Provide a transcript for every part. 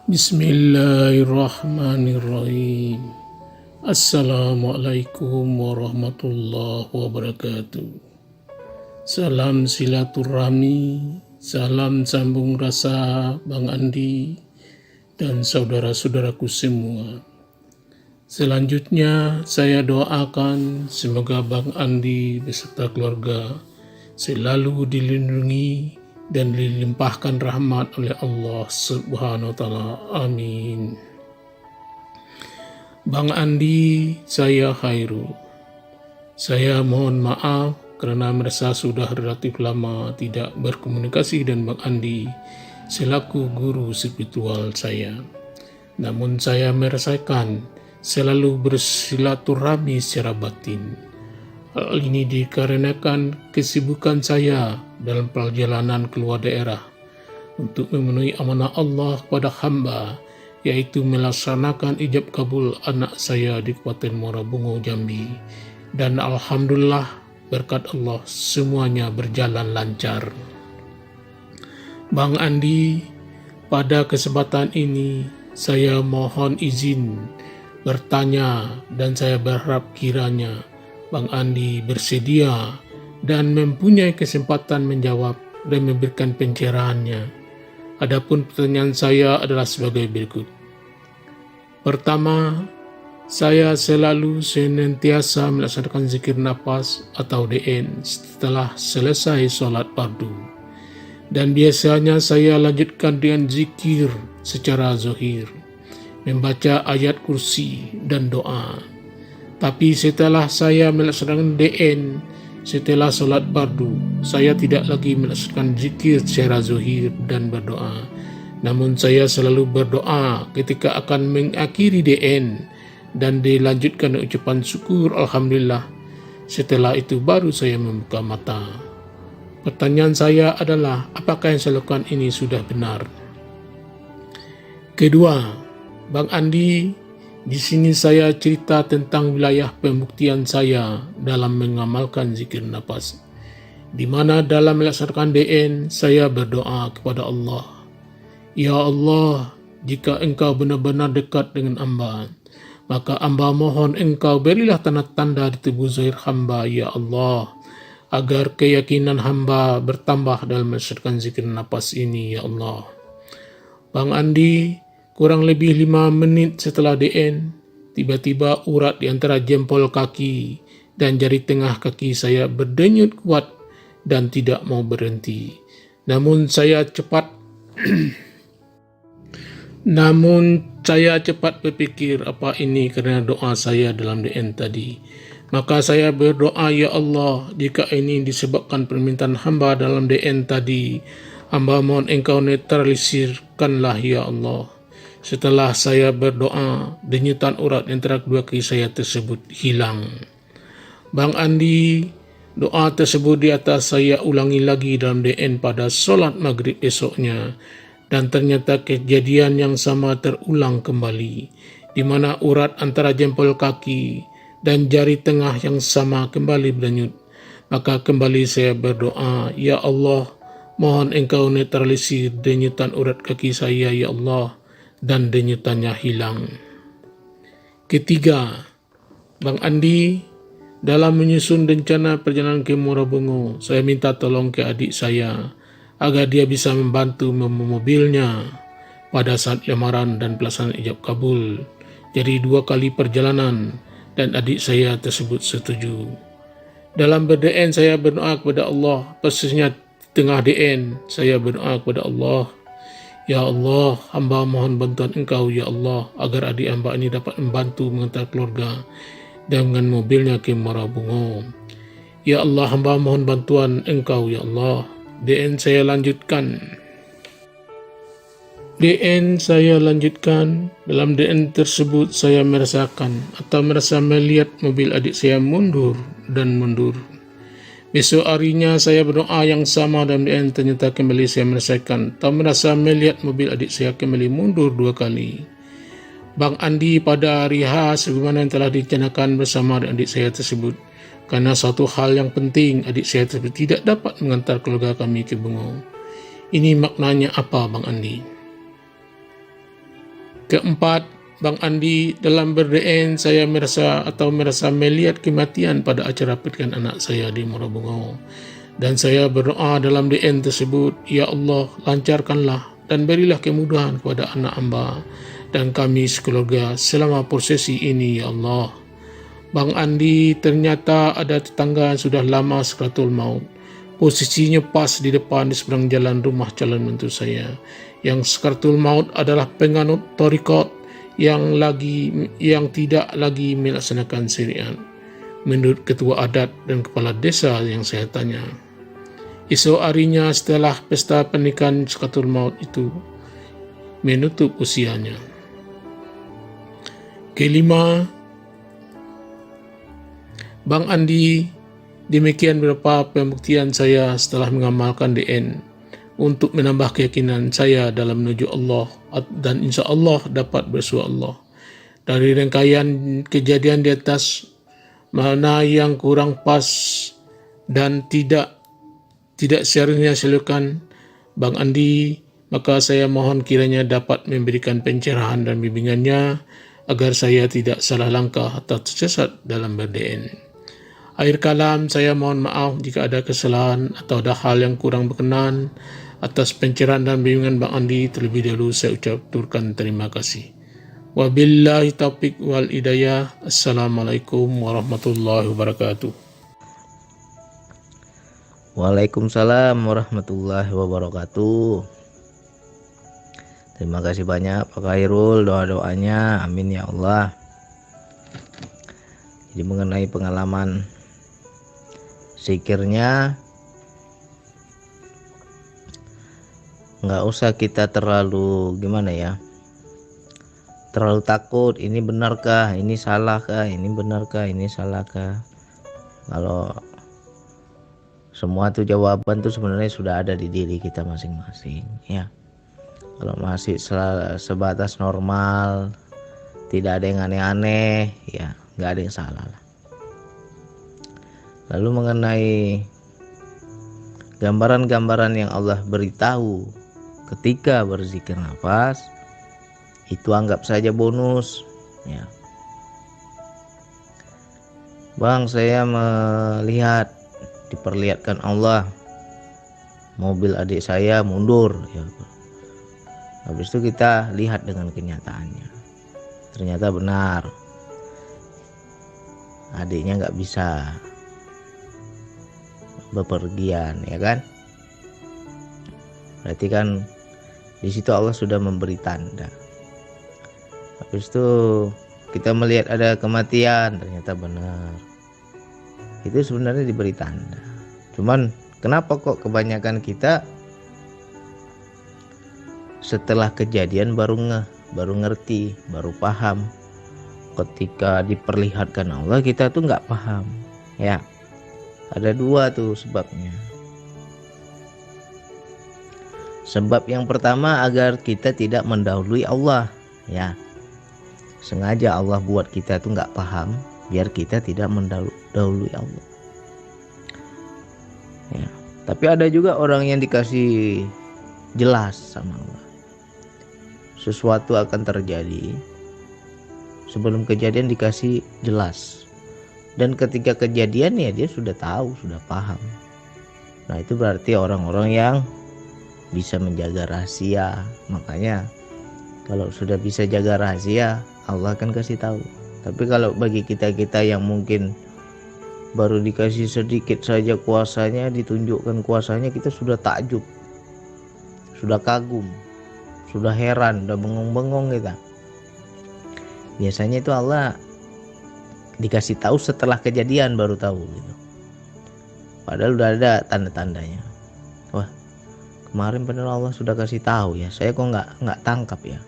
Bismillahirrahmanirrahim. Assalamualaikum warahmatullahi wabarakatuh. Salam silaturahmi, salam sambung rasa Bang Andi dan saudara-saudaraku semua. Selanjutnya saya doakan semoga Bang Andi beserta keluarga selalu dilindungi dan dilimpahkan rahmat oleh Allah Subhanahu wa Ta'ala. Amin. Bang Andi, saya Khairul. Saya mohon maaf karena merasa sudah relatif lama tidak berkomunikasi dengan Bang Andi selaku guru spiritual saya. Namun saya merasakan selalu bersilaturahmi secara batin. Hal ini dikarenakan kesibukan saya dalam perjalanan keluar daerah untuk memenuhi amanah Allah kepada hamba, yaitu melaksanakan ijab kabul anak saya di Kabupaten Muara Bungo, Jambi. Dan Alhamdulillah berkat Allah semuanya berjalan lancar. Bang Andi, pada kesempatan ini saya mohon izin bertanya dan saya berharap kiranya Bang Andi bersedia dan mempunyai kesempatan menjawab dan memberikan pencerahannya. Adapun pertanyaan saya adalah sebagai berikut. Pertama, saya selalu senantiasa melaksanakan zikir nafas atau DN setelah selesai sholat fardu. Dan biasanya saya lanjutkan dengan zikir secara zahir, membaca ayat kursi dan doa. Tapi setelah saya melaksanakan DN, setelah sholat fardu, saya tidak lagi melaksanakan zikir secara zahir dan berdoa. Namun saya selalu berdoa ketika akan mengakhiri DN dan dilanjutkan dengan ucapan syukur Alhamdulillah. Setelah itu baru saya membuka mata. Pertanyaan saya adalah, apakah yang saya lakukan ini sudah benar? Kedua, Bang Andi, di sini saya cerita tentang wilayah pembuktian saya dalam mengamalkan zikir nafas, di mana dalam melaksanakan DN saya berdoa kepada Allah, Ya Allah, jika Engkau benar-benar dekat dengan hamba, maka hamba mohon Engkau berilah tanda-tanda di tubuh zahir hamba, Ya Allah, agar keyakinan hamba bertambah dalam melaksanakan zikir nafas ini, Ya Allah. Bang Andi, kurang lebih 5 menit setelah DN, tiba-tiba urat di antara jempol kaki dan jari tengah kaki saya berdenyut kuat dan tidak mau berhenti. Namun saya cepat berpikir apa ini karena doa saya dalam DN tadi. Maka saya berdoa, Ya Allah, jika ini disebabkan permintaan hamba dalam DN tadi, hamba mohon Engkau netralisirkanlah, Ya Allah. Setelah saya berdoa, denyutan urat antara kedua kaki saya tersebut hilang. Bang Andi, doa tersebut di atas saya ulangi lagi dalam DN pada sholat maghrib esoknya. Dan ternyata kejadian yang sama terulang kembali, di mana urat antara jempol kaki dan jari tengah yang sama kembali berdenyut. Maka kembali saya berdoa, Ya Allah, mohon Engkau netralisir denyutan urat kaki saya, Ya Allah, dan denyutannya hilang. Ketiga, Bang Andi, dalam menyusun rencana perjalanan ke Muara Bungo, saya minta tolong ke adik saya agar dia bisa membantu mobilnya pada saat lamaran dan pelaksanaan ijab kabul. Jadi 2 kali perjalanan dan adik saya tersebut setuju. Dalam ber-DN saya berdoa kepada Allah, persisnya tengah DN saya berdoa kepada Allah, Ya Allah, hamba mohon bantuan Engkau, Ya Allah, agar adik hamba ini dapat membantu mengantar keluarga dengan mobilnya ke Muara Bungo. Ya Allah, hamba mohon bantuan Engkau, Ya Allah. DN saya lanjutkan. Dalam DN tersebut saya merasakan atau merasa melihat mobil adik saya mundur dan mundur. Besok harinya saya berdoa yang sama dalam DN, ternyata kembali saya merasakan atau merasa melihat mobil adik saya kembali mundur 2 kali. Bang Andi, pada hari H sebagaimana yang telah direncanakan bersama adik saya tersebut, karena satu hal yang penting, adik saya tersebut tidak dapat mengantar keluarga kami ke Bungo. Ini maknanya apa, Bang Andi? Keempat, Bang Andi, dalam berDN saya merasa melihat kematian pada acara pernikahan anak saya di Morobungo. Dan saya berdoa dalam DN tersebut, Ya Allah, lancarkanlah dan berilah kemudahan kepada anak hamba dan kami sekeluarga selama prosesi ini, Ya Allah. Bang Andi, ternyata ada tetangga yang sudah lama sakratul maut. Posisinya pas di depan di seberang jalan rumah calon mentu saya. Yang sakratul maut adalah penganut torikot yang tidak lagi melaksanakan syariat. Menurut ketua adat dan kepala desa yang saya tanya. Esok harinya setelah pesta pernikahan sakratul maut itu menutup usianya. Kelima, Bang Andi, demikian beberapa pembuktian saya setelah mengamalkan DN untuk menambah keyakinan saya dalam menuju Allah dan insya Allah dapat bersua Allah. Dari rangkaian kejadian di atas, mana yang kurang pas dan tidak seharusnya silakan Bang Andi, maka saya mohon kiranya dapat memberikan pencerahan dan bimbingannya agar saya tidak salah langkah atau tersesat dalam ber-DN. Akhir kalam, saya mohon maaf jika ada kesalahan atau ada hal yang kurang berkenan. Atas pencerahan dan bimbingan Bang Andi, terlebih dahulu saya ucapkan terima kasih. Wabillahi taufiq wal hidayah. Assalamualaikum warahmatullahi wabarakatuh. Waalaikumsalam warahmatullahi wabarakatuh. Terima kasih banyak Pak Khairul doa-doanya, amin ya Allah. Jadi mengenai pengalaman zikirnya, nggak usah kita terlalu terlalu takut ini benarkah, ini salahkah, ini benarkah, ini salahkah. Kalau semua tuh jawaban tuh sebenarnya sudah ada di diri kita masing-masing ya. Kalau masih sebatas normal, tidak ada yang aneh-aneh ya, nggak ada yang salah lah. Lalu mengenai gambaran-gambaran yang Allah beritahu ketika berzikir nafas, itu anggap saja bonus ya. Bang, saya melihat diperlihatkan Allah mobil adik saya mundur ya. Habis itu kita lihat dengan kenyataannya, ternyata benar adiknya nggak bisa bepergian ya kan. Berarti kan di situ Allah sudah memberi tanda. Habis itu kita melihat ada kematian, ternyata benar. Itu sebenarnya diberi tanda. Cuman kenapa kok kebanyakan kita setelah kejadian baru ngerti, baru paham. Ketika diperlihatkan Allah kita tuh nggak paham ya. Ada dua tuh sebabnya. Sebab yang pertama agar kita tidak mendahului Allah ya. Sengaja Allah buat kita tuh nggak paham biar kita tidak mendahului Allah ya. Tapi ada juga orang yang dikasih jelas sama Allah, sesuatu akan terjadi, sebelum kejadian dikasih jelas, dan ketika kejadian ya dia sudah tahu, sudah paham. Nah itu berarti orang-orang yang bisa menjaga rahasia. Makanya kalau sudah bisa jaga rahasia, Allah akan kasih tahu. Tapi kalau bagi kita-kita yang mungkin baru dikasih sedikit saja kuasanya, ditunjukkan kuasanya, kita sudah takjub, sudah kagum, sudah heran, sudah bengong-bengong kita. Biasanya itu Allah dikasih tahu setelah kejadian baru tahu gitu. Padahal udah ada tanda-tandanya. Wah, kemarin benar Allah sudah kasih tahu ya, saya kok nggak tangkap ya.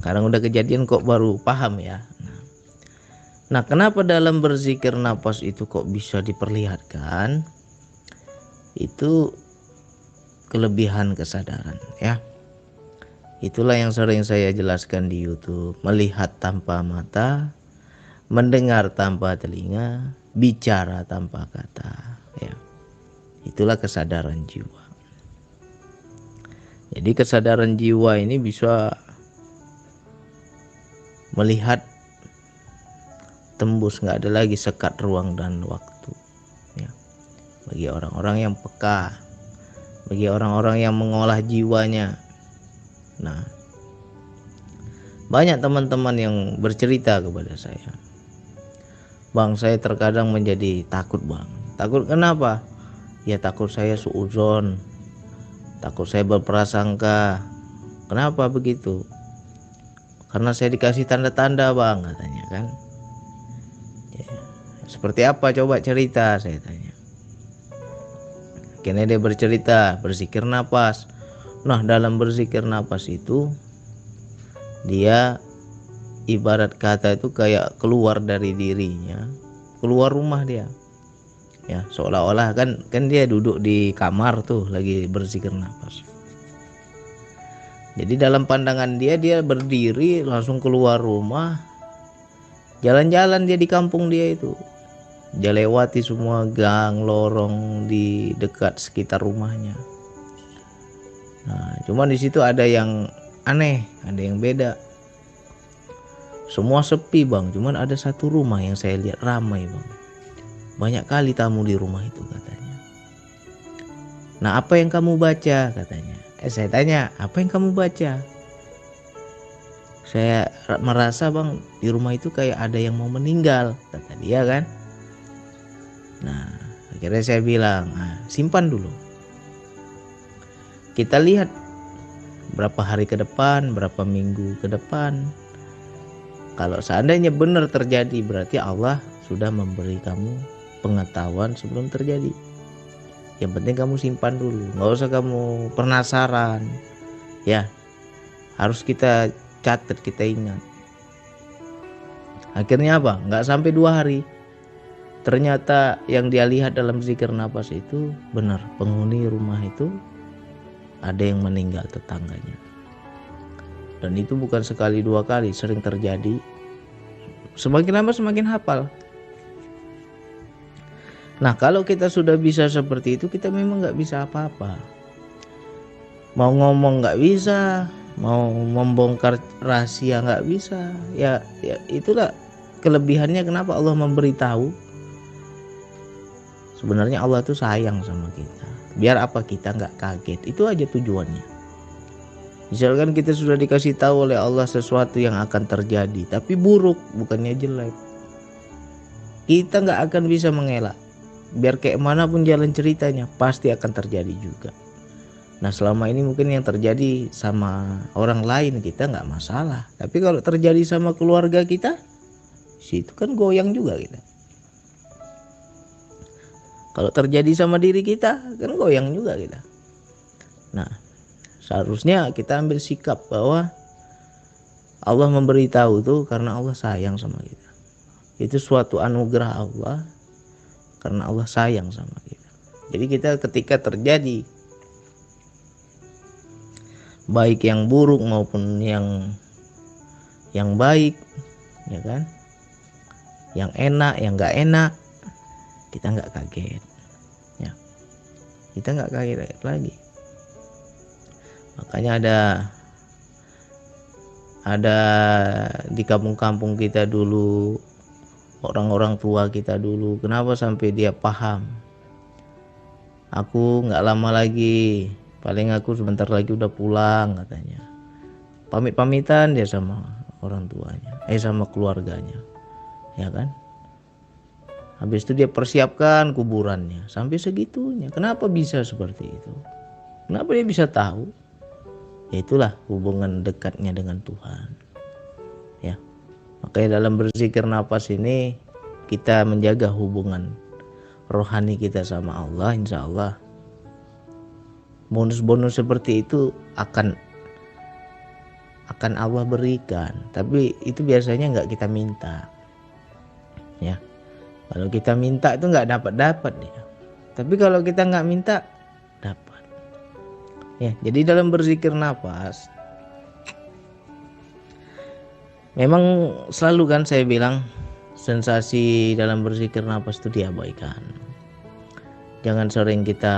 Sekarang udah kejadian kok baru paham ya. Nah, kenapa dalam berzikir nafas itu kok bisa diperlihatkan? Itu kelebihan kesadaran ya. Itulah yang sering saya jelaskan di YouTube. Melihat tanpa mata, mendengar tanpa telinga, bicara tanpa kata ya. Itulah kesadaran jiwa. Jadi kesadaran jiwa ini bisa melihat tembus, nggak ada lagi sekat ruang dan waktu, ya. Bagi orang-orang yang peka, bagi orang-orang yang mengolah jiwanya. Nah, banyak teman-teman yang bercerita kepada saya, "Bang, saya terkadang menjadi takut, Bang." Takut kenapa? Ya takut saya suudzon, takut saya berprasangka. Kenapa begitu? Karena saya dikasih tanda-tanda, Bang, katanya kan. Ya, seperti apa, coba cerita, saya tanya. Akhirnya dia bercerita, berzikir napas. Nah, dalam berzikir napas itu dia ibarat kata itu kayak keluar dari dirinya, keluar rumah dia. Ya, seolah-olah kan dia duduk di kamar tuh lagi berzikir nafas. Jadi dalam pandangan dia berdiri langsung keluar rumah, jalan-jalan dia di kampung dia itu. Dia lewati semua gang, lorong di dekat sekitar rumahnya. Nah, cuman di situ ada yang aneh, ada yang beda. Semua sepi, Bang, cuman ada satu rumah yang saya lihat ramai, Bang. Banyak kali tamu di rumah itu, katanya. Nah, apa yang kamu baca, katanya. Saya tanya, apa yang kamu baca? Saya merasa, Bang, di rumah itu kayak ada yang mau meninggal, kata dia kan. Nah, akhirnya saya bilang, simpan dulu. Kita lihat berapa hari ke depan, berapa minggu ke depan. Kalau seandainya benar terjadi, berarti Allah sudah memberi kamu pengetahuan sebelum terjadi. Yang penting kamu simpan dulu, nggak usah kamu penasaran. Ya, harus kita catat, kita ingat. Akhirnya apa? Nggak sampai 2 hari, ternyata yang dia lihat dalam zikir nafas itu benar. Penghuni rumah itu ada yang meninggal, tetangganya. Dan itu bukan sekali 2 kali, sering terjadi. Semakin lama semakin hafal. Nah, kalau kita sudah bisa seperti itu, kita memang nggak bisa apa-apa. Mau ngomong nggak bisa, mau membongkar rahasia nggak bisa. Ya itulah kelebihannya kenapa Allah memberitahu. Sebenarnya Allah tuh sayang sama kita. Biar apa, kita nggak kaget. Itu aja tujuannya. Misalkan kita sudah dikasih tahu oleh Allah sesuatu yang akan terjadi, tapi buruk, bukannya jelek, kita nggak akan bisa mengelak. Biar kayak mana pun jalan ceritanya, pasti akan terjadi juga. Nah, selama ini mungkin yang terjadi sama orang lain kita nggak masalah, tapi kalau terjadi sama keluarga kita, situ kan goyang juga kita. Kalau terjadi sama diri kita, kan goyang juga kita. Nah, seharusnya kita ambil sikap bahwa Allah memberitahu itu karena Allah sayang sama kita. Itu suatu anugerah Allah karena Allah sayang sama kita. Jadi kita ketika terjadi baik yang buruk maupun yang baik, ya kan, yang enak, yang nggak enak, kita nggak kaget, ya, kita nggak kaget lagi. Makanya ada di kampung-kampung kita dulu, orang-orang tua kita dulu, kenapa sampai dia paham? Aku nggak lama lagi, paling aku sebentar lagi udah pulang, katanya. Pamit-pamitan dia sama orang tuanya, sama keluarganya, ya kan? Habis itu dia persiapkan kuburannya sampai segitunya. Kenapa bisa seperti itu? Kenapa dia bisa tahu? Ya itulah hubungan dekatnya dengan Tuhan. Ya. Makanya dalam berzikir nafas ini kita menjaga hubungan rohani kita sama Allah. Insya Allah bonus-bonus seperti itu akan Allah berikan. Tapi itu biasanya nggak kita minta. Ya. Kalau kita minta itu nggak dapat ya. Tapi kalau kita nggak minta, dapat. Ya, jadi dalam berzikir nafas, memang selalu kan saya bilang sensasi dalam berzikir nafas itu diabaikan. Jangan sering kita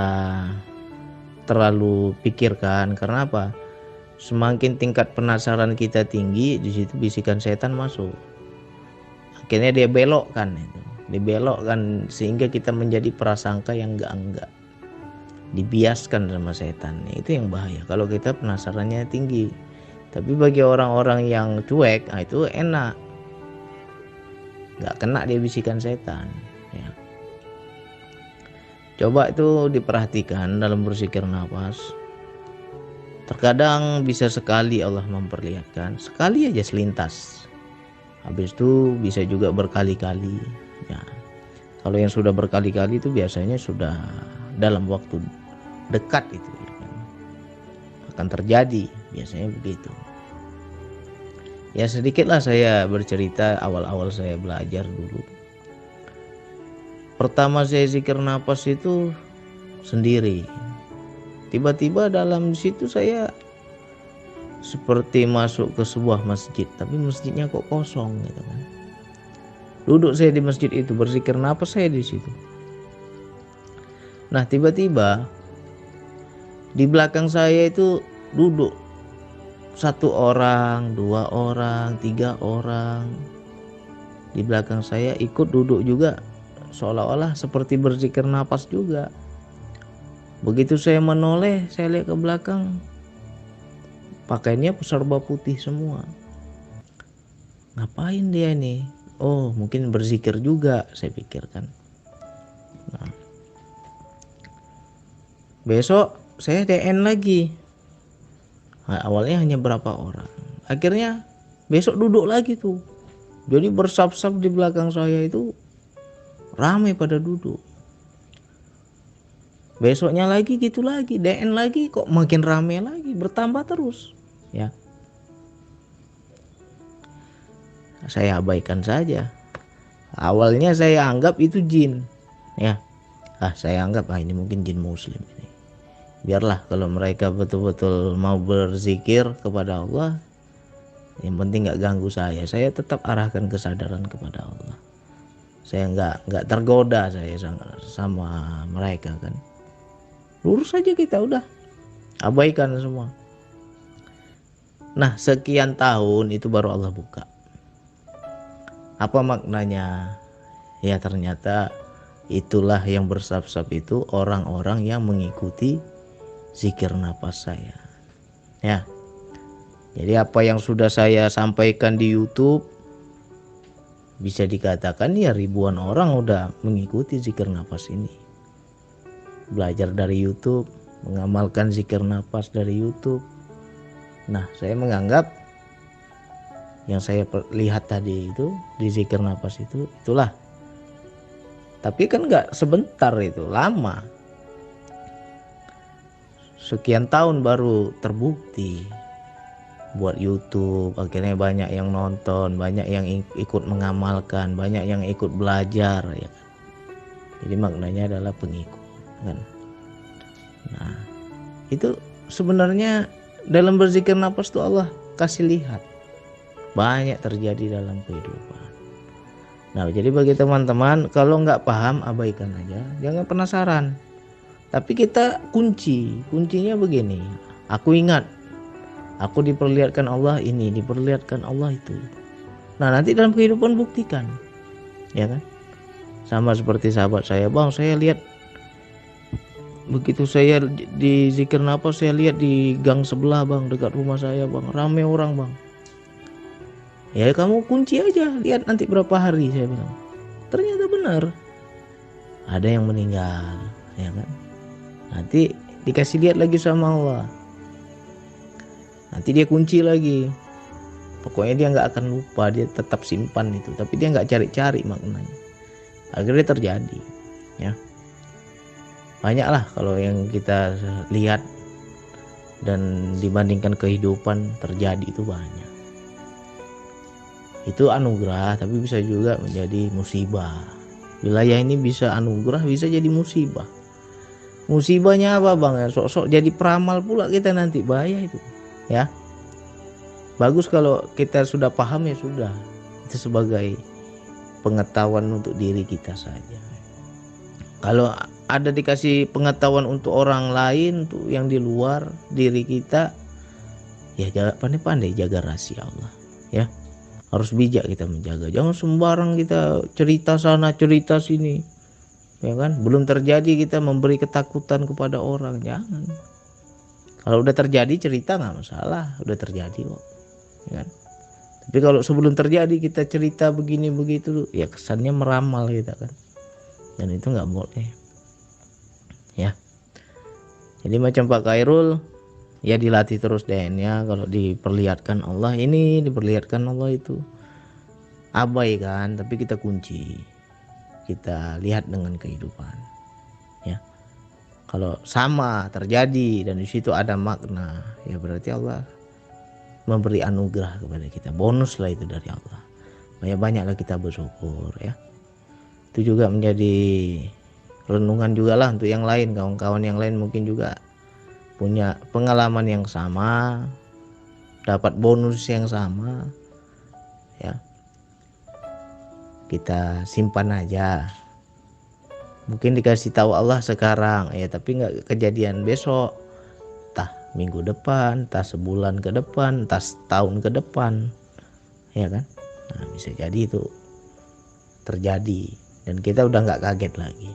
terlalu pikirkan. Karena apa? Semakin tingkat penasaran kita tinggi, di situ bisikan setan masuk. Akhirnya dia belokkan itu. Dibelokkan sehingga kita menjadi prasangka yang enggak. Dibiaskan sama setan. Itu yang bahaya kalau kita penasarannya tinggi. Tapi bagi orang-orang yang cuek, itu enak. Enggak kena dia bisikan setan, ya. Coba itu diperhatikan dalam berzikir nafas. Terkadang bisa sekali Allah memperlihatkan, sekali aja selintas. Habis itu bisa juga berkali-kali, ya. Kalau yang sudah berkali-kali itu biasanya sudah dalam waktu dekat itu, ya kan? Akan terjadi, biasanya begitu. Ya sedikitlah saya bercerita awal-awal saya belajar dulu. Pertama saya zikir nafas itu sendiri. Tiba-tiba dalam situ saya seperti masuk ke sebuah masjid, tapi masjidnya kok kosong gitu kan. Duduk saya di masjid itu, berzikir nafas saya di situ. Nah, tiba-tiba di belakang saya itu duduk 1 orang, 2 orang, 3 orang. Di belakang saya ikut duduk juga, seolah-olah seperti berzikir nafas juga. Begitu saya menoleh, saya lihat ke belakang, pakaiannya serba putih semua. Ngapain dia nih? Oh, mungkin berzikir juga, saya pikirkan. Nah, besok saya DN lagi. Nah, awalnya hanya berapa orang. Akhirnya besok duduk lagi tuh. Jadi bersab-sab di belakang saya itu ramai pada duduk. Besoknya lagi gitu lagi, DN lagi, kok makin ramai lagi, bertambah terus, ya. Saya abaikan saja. Awalnya saya anggap itu jin, ya. Saya anggap ini mungkin jin muslim ini. Biarlah kalau mereka betul-betul mau berzikir kepada Allah, yang penting nggak ganggu saya. Saya tetap arahkan kesadaran kepada Allah. Saya nggak tergoda saya sama mereka kan. Lurus saja kita, udah abaikan semua. Nah, sekian tahun itu baru Allah buka. Apa maknanya? Ya ternyata itulah yang bersab-sab itu orang-orang yang mengikuti zikir nafas saya. Ya. Jadi apa yang sudah saya sampaikan di YouTube, bisa dikatakan ya ribuan orang udah mengikuti zikir nafas ini. Belajar dari YouTube, mengamalkan zikir nafas dari YouTube. Nah, saya menganggap yang saya lihat tadi itu di zikir nafas itu, itulah. Tapi kan nggak sebentar, itu lama. Sekian tahun baru terbukti. Buat YouTube, akhirnya banyak yang nonton, banyak yang ikut mengamalkan, banyak yang ikut belajar, ya kan. Jadi maknanya adalah pengikut, kan. Nah, itu sebenarnya dalam berzikir nafas tuh Allah kasih lihat banyak terjadi dalam kehidupan. Nah, jadi bagi teman-teman, kalau nggak paham abaikan aja, jangan penasaran. Tapi kita kuncinya begini. Aku ingat, aku diperlihatkan Allah ini, diperlihatkan Allah itu. Nah, nanti dalam kehidupan buktikan, ya kan? Sama seperti sahabat saya, bang, saya lihat begitu saya di zikir nafas, saya lihat di gang sebelah, bang, dekat rumah saya, bang, ramai orang, bang. Ya kamu kunci aja, lihat nanti berapa hari, saya bilang. Ternyata benar, ada yang meninggal, ya kan? Nanti dikasih lihat lagi sama Allah. Nanti dia kunci lagi. Pokoknya dia nggak akan lupa, dia tetap simpan itu. Tapi dia nggak cari-cari maknanya. Akhirnya terjadi, ya. Banyaklah kalau yang kita lihat dan dibandingkan kehidupan terjadi itu banyak. Itu anugerah, tapi bisa juga menjadi musibah. Wilayah ini bisa anugerah, bisa jadi musibah. Musibahnya apa, bang? Ya, sok-sok jadi peramal pula kita nanti, bahaya itu, ya. Bagus kalau kita sudah paham, ya sudah, itu sebagai pengetahuan untuk diri kita saja. Kalau ada dikasih pengetahuan untuk orang lain tuh yang di luar diri kita, ya pandai-pandai jaga rahasia Allah ya. Harus bijak kita menjaga, jangan sembarang kita cerita sana cerita sini ya kan. Belum terjadi kita memberi ketakutan kepada orang, jangan. Kalau udah terjadi cerita nggak masalah, udah terjadi kok ya kan. Tapi kalau sebelum terjadi kita cerita begini begitu, ya kesannya meramal kita kan, dan itu nggak boleh ya. Jadi macam Pak Khairul ya, dilatih terus DNA. Kalau diperlihatkan Allah ini, diperlihatkan Allah itu, abaikan, tapi kita kunci, kita lihat dengan kehidupan ya. Kalau sama terjadi dan di situ ada makna, ya berarti Allah memberi anugerah kepada kita, bonus lah itu dari Allah. Banyak-banyaklah kita bersyukur ya. Itu juga menjadi renungan juga lah untuk yang lain, kawan-kawan yang lain mungkin juga punya pengalaman yang sama, dapat bonus yang sama ya. Kita simpan aja, mungkin dikasih tahu Allah sekarang ya, tapi nggak kejadian besok, entah minggu depan, entah sebulan ke depan, entah setahun ke depan ya kan. Nah, bisa jadi itu terjadi dan kita udah nggak kaget lagi.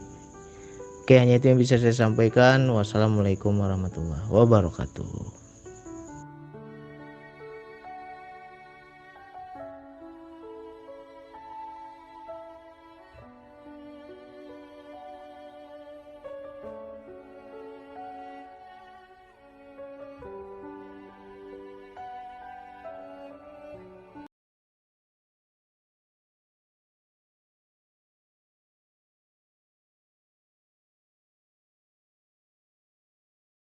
Oke, hanya itu yang bisa saya sampaikan. Wassalamualaikum warahmatullahi wabarakatuh.